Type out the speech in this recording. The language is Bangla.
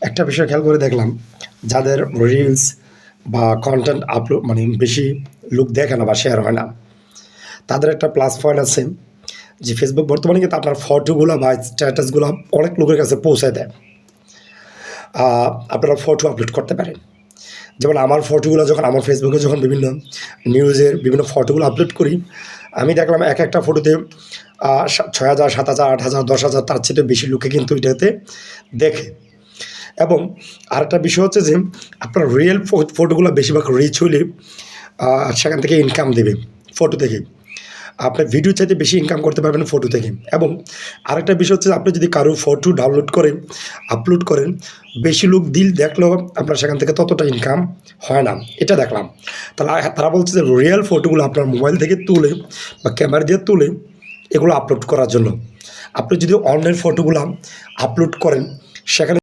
একটা বিষয় খেয়াল করে দেখলাম, যাদের রিলস বা কনটেন্ট আপলোড মানে বেশি লোক দেখে না বা শেয়ার হয় না, তাদের একটা প্লাস পয়েন্ট আছে যে ফেসবুক বর্তমানে কিন্তু আপনার ফটোগুলো বা স্ট্যাটাসগুলো অনেক লোকের কাছে পৌঁছায় দেয়। আপনারা ফটো আপলোড করতে পারেন। যেমন আমার ফটোগুলো যখন আমার ফেসবুকে যখন বিভিন্ন নিউজের বিভিন্ন ফটোগুলো আপলোড করি, আমি দেখলাম একটা ফটোতে ৬,০০০, ৭,০০০, ৮,০০০, ১০,০০০ তার চেয়ে বেশি লোকে কিন্তু এটাতে দেখে। এবং আরেকটা বিষয় হচ্ছে যে আপনার রিয়েল ফটোগুলো বেশিরভাগ রিচ হইলে সেখান থেকে ইনকাম দেবে ফটো থেকে। আপনি ভিডিও চাইতে বেশি ইনকাম করতে পারবেন ফটো থেকে। এবং আরেকটা বিষয় হচ্ছে আপনি যদি কারো ফটো ডাউনলোড করেন, আপলোড করেন, বেশি লোক দেখলেও আপনার সেখান থেকে ততটা ইনকাম হয় না। এটা দেখলাম। তারা বলছে যে রিয়েল ফটোগুলো আপনার মোবাইল থেকে তুলে বা ক্যামেরা দিয়ে তুলে এগুলো আপলোড করার জন্য। আপনি যদি অন্যের ফটোগুলো আপলোড করেন সেখানে